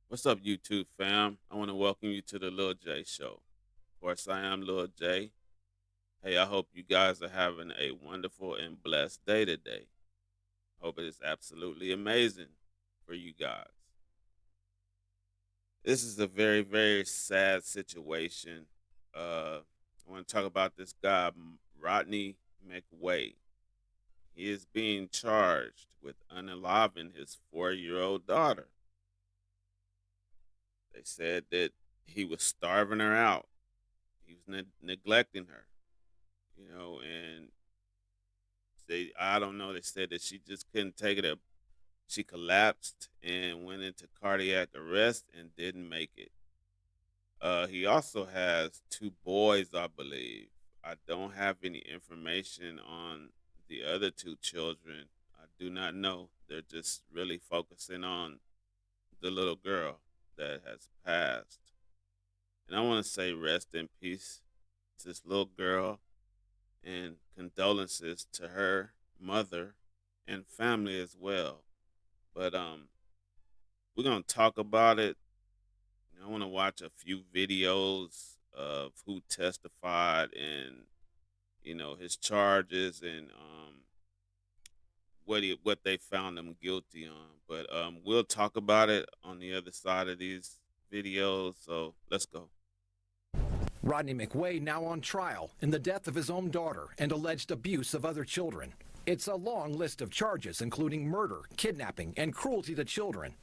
What's up, YouTube fam? I want to welcome you to the Lil J Show. Of course, I am Lil J. Hey, I hope you guys are having a wonderful and blessed day today. Hope it is absolutely amazing for you guys. This is a very, very sad situation. I want to talk about this guy, Rodney McWay. He is being charged with unaliving his 4-year-old daughter. They said that he was starving her out. He was neglecting her, and I don't know. They said that she just couldn't take it up. She collapsed and went into cardiac arrest and didn't make it. He also has two boys, I believe. I don't have any information on the other two children. I do not know. They're just really focusing on the little girl that has passed. And I want to say rest in peace to this little girl and condolences to her mother and family as well. But we're gonna talk about it. I want to watch a few videos of who testified and his charges and what they found him guilty on. But we'll talk about it on the other side of these videos. So let's go. Rodney McWay now on trial in the death of his own daughter and alleged abuse of other children. It's a long list of charges, including murder, kidnapping, and cruelty to children.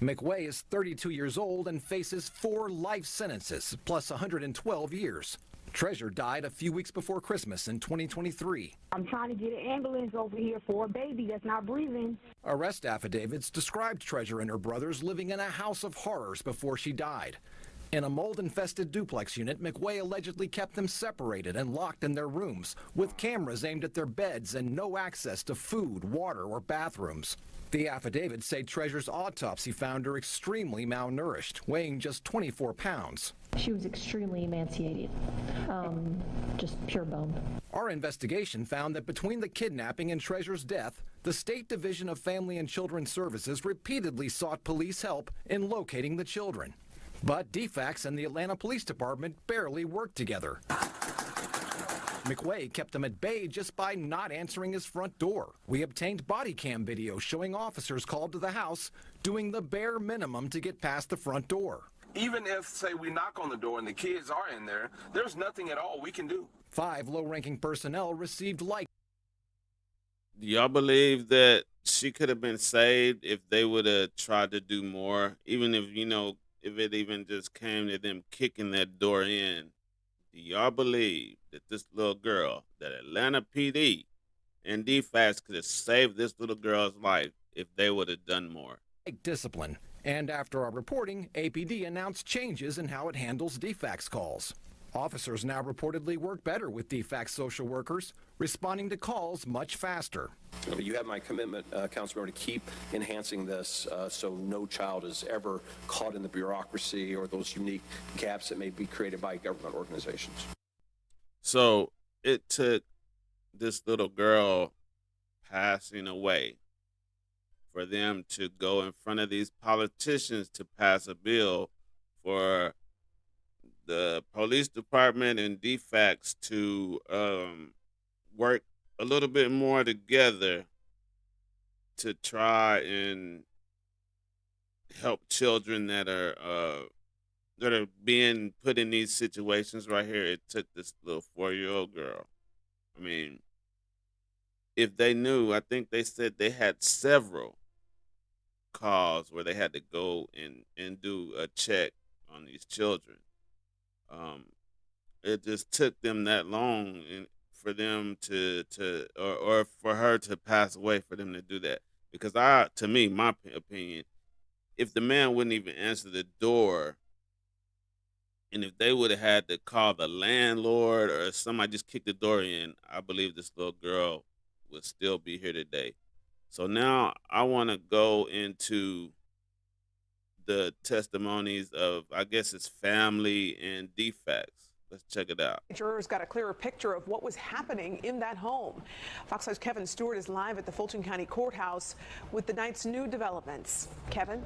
McWay is 32 years old and faces 4 life sentences, plus 112 years. Treasure died a few weeks before Christmas in 2023. I'm trying to get an ambulance over here for a baby that's not breathing. Arrest affidavits described Treasure and her brothers living in a house of horrors before she died. In a mold-infested duplex unit, McWay allegedly kept them separated and locked in their rooms, with cameras aimed at their beds and no access to food, water, or bathrooms. The affidavits say Treasure's autopsy found her extremely malnourished, weighing just 24 pounds. She was extremely emaciated, just pure bone. Our investigation found that between the kidnapping and Treasure's death, the State Division of Family and Children's Services repeatedly sought police help in locating the children. But DFCS and the Atlanta Police Department barely worked together. McWay kept them at bay just by not answering his front door. We obtained body cam video showing officers called to the house doing the bare minimum to get past the front door. Even if, say, we knock on the door and the kids are in there, there's nothing at all we can do. 5 low-ranking personnel received light. Do y'all believe that she could have been saved if they would have tried to do more? Even if it even just came to them kicking that door in. Do y'all believe that this little girl, that Atlanta PD and DFCS could have saved this little girl's life if they would have done more? Discipline. And after our reporting, APD announced changes in how it handles DFCS calls. Officers now reportedly work better with DFCS social workers, responding to calls much faster. You have my commitment, Councilmember, to keep enhancing this so no child is ever caught in the bureaucracy or those unique gaps that may be created by government organizations. So it took this little girl passing away for them to go in front of these politicians to pass a bill for the police department and DFCS to work a little bit more together to try and help children that are being put in these situations right here. It took this little 4-year-old girl. I mean, if they knew, I think they said they had several calls where they had to go and do a check on these children. It just took them that long for them or for her to pass away for them to do that. Because to me, my opinion, if the man wouldn't even answer the door, and if they would have had to call the landlord or somebody just kick the door in, I believe this little girl would still be here today. So now I want to go into the testimonies of, I guess, his family and DFCS. Let's check it out. Jurors got a clearer picture of what was happening in that home. Fox 5's Kevin Stewart is live at the Fulton County Courthouse with the night's new developments. Kevin?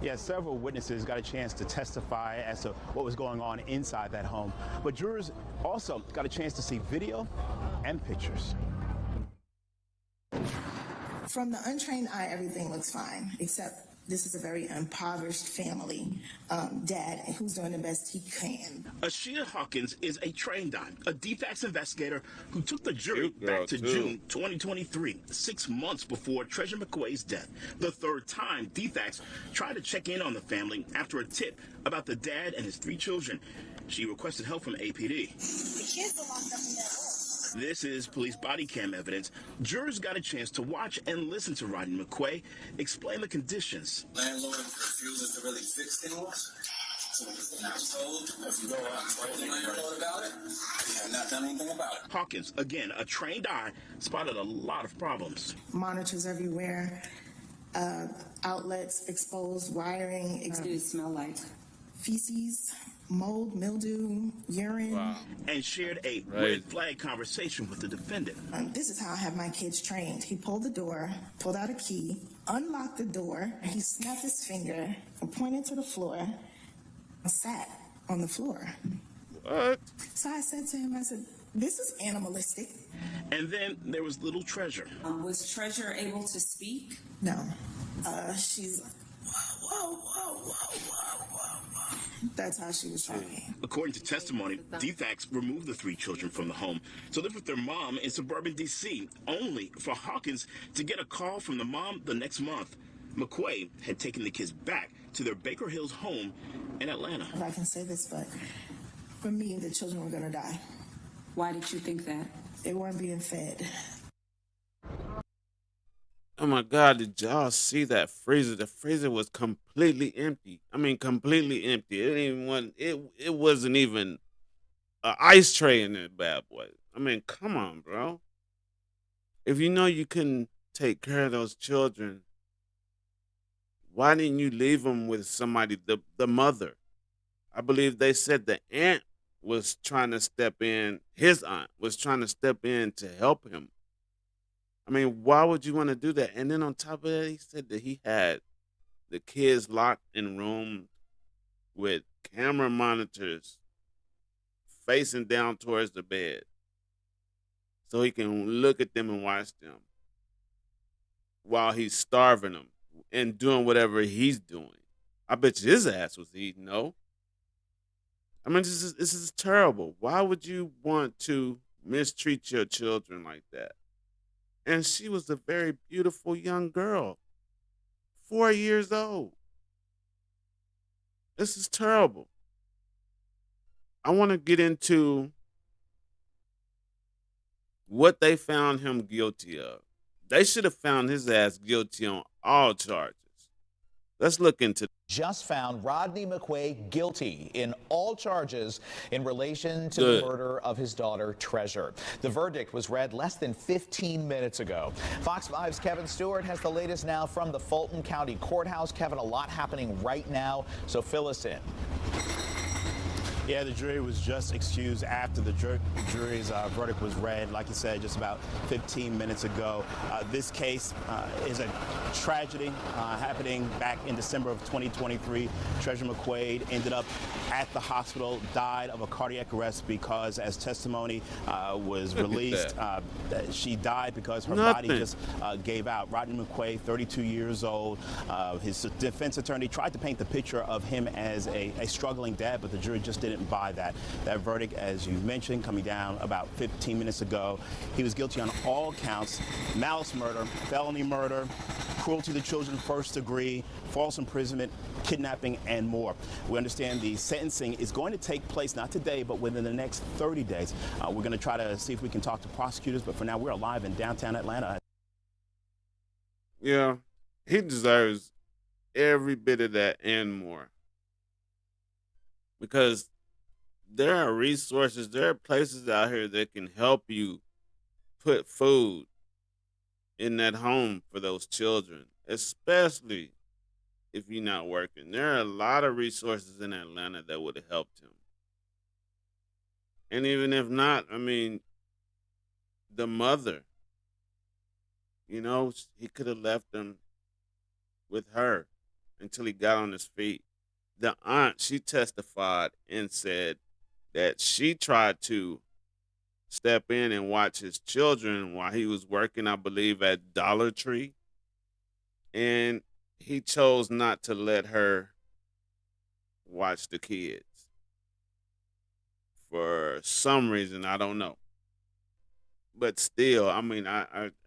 Yeah, several witnesses got a chance to testify as to what was going on inside that home. But jurors also got a chance to see video and pictures. From the untrained eye, everything looks fine, except this is a very impoverished family. Dad, who's doing the best he can. Ashia Hawkins is a trained eye, a DFCS investigator who took the jury back to June 2023, 6 months before Treasure McQuay's death. The third time DFCS tried to check in on the family after a tip about the dad and his 3 children. She requested help from APD. The kids are locked up in that room. This is police body cam evidence. Jurors got a chance to watch and listen to Rodney McQuay explain the conditions. Landlord refuses to really fix things. So we're not told. If you go out and told the landlord about it, we have not done anything about it. Hawkins, again, a trained eye, spotted a lot of problems. Monitors everywhere, outlets, exposed wiring. What does it smell like? Feces, mold, mildew, urine. Wow. And shared a red flag conversation with the defendant. This is how I have my kids trained. He pulled the door, pulled out a key, unlocked the door. He snapped his finger and pointed to the floor and sat on the floor. What? So I said to him, I said, this is animalistic. And then there was little Treasure. Was Treasure able to speak? No. She's like, whoa, whoa, whoa, whoa, whoa, whoa. That's how she was talking. According to testimony, DFCS removed the 3 children from the home to live with their mom in suburban D.C., only for Hawkins to get a call from the mom the next month. McQuay had taken the kids back to their Baker Hills home in Atlanta. If I can say this, but for me, the children were going to die. Why did you think that? They weren't being fed. Oh my God, did y'all see that freezer? The freezer was completely empty. I mean, completely empty. It didn't even want, it wasn't even an ice tray in that bad boy. I mean, come on, bro. If you know you couldn't take care of those children, why didn't you leave them with somebody, the mother? I believe they said the aunt was trying to step in, his aunt was trying to step in to help him. I mean, why would you want to do that? And then on top of that, he said that he had the kids locked in rooms with camera monitors facing down towards the bed so he can look at them and watch them while he's starving them and doing whatever he's doing. I bet you his ass was eating, no? I mean, this is terrible. Why would you want to mistreat your children like that? And she was a very beautiful young girl, 4 years old. This is terrible. I want to get into what they found him guilty of. They should have found his ass guilty on all charges. Let's look into just found Rodney McQuay guilty in all charges in relation to the murder of his daughter, Treasure. The verdict was read less than 15 minutes ago. Fox 5's Kevin Stewart has the latest now from the Fulton County Courthouse. Kevin, a lot happening right now, so fill us in. Yeah, the jury was just excused after the jury's verdict was read, like you said, just about 15 minutes ago. This case is a tragedy happening back in December of 2023. Treasure McQuay ended up at the hospital, died of a cardiac arrest because, as testimony was released, she died because her body just gave out. Rodney McQuay, 32 years old. His defense attorney tried to paint the picture of him as a struggling dad, but the jury just didn't buy that. That verdict, as you mentioned, coming down about 15 minutes ago. He was guilty on all counts: malice murder, felony murder, cruelty to children, first degree, false imprisonment, kidnapping, and more. We understand the sentencing is going to take place not today, but within the next 30 days. We're going to try to see if we can talk to prosecutors, but for now, we're live in downtown Atlanta. Yeah, he deserves every bit of that and more. Because there are resources, there are places out here that can help you put food in that home for those children, especially if you're not working. There are a lot of resources in Atlanta that would have helped him. And even if not, I mean, the mother, he could have left him with her until he got on his feet. The aunt, she testified and said that she tried to step in and watch his children while he was working, I believe, at Dollar Tree. And he chose not to let her watch the kids for some reason. I don't know. But still, I mean,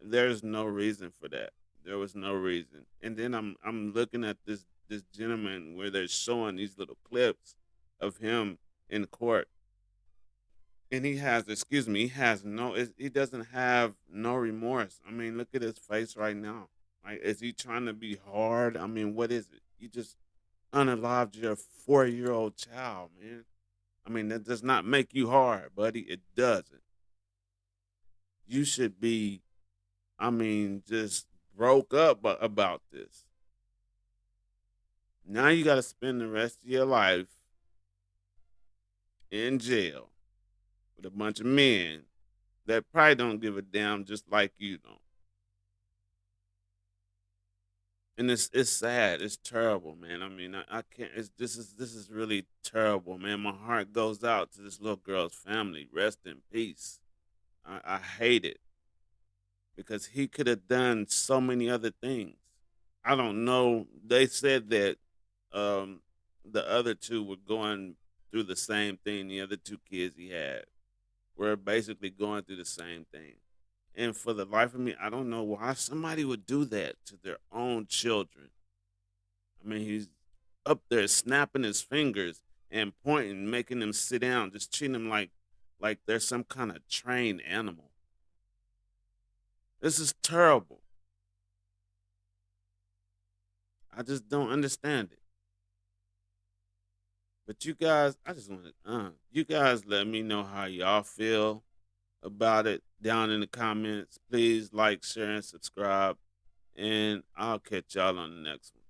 there's no reason for that. There was no reason. And then I'm looking at this gentleman where they're showing these little clips of him in court, and he has, excuse me, he doesn't have no remorse. I mean, look at his face right now. Like, is he trying to be hard? I mean, what is it? You just unalived your 4-year-old child, man. I mean, that does not make you hard, buddy. It doesn't. You should be, I mean, just broke up about this. Now you got to spend the rest of your life in jail with a bunch of men that probably don't give a damn, just like you don't. And it's sad. It's terrible, man. I mean, I can't. This is really terrible, man. My heart goes out to this little girl's family. Rest in peace. I hate it because he could have done so many other things. I don't know. They said that the other two were going through the same thing. The other two kids he had were basically going through the same thing. And for the life of me, I don't know why somebody would do that to their own children. I mean, he's up there snapping his fingers and pointing, making them sit down, just treating them like they're some kind of trained animal. This is terrible. I just don't understand it. But you guys, I just want to, you guys let me know how y'all feel about it down in the comments. Please like, share, and subscribe. And I'll catch y'all on the next one.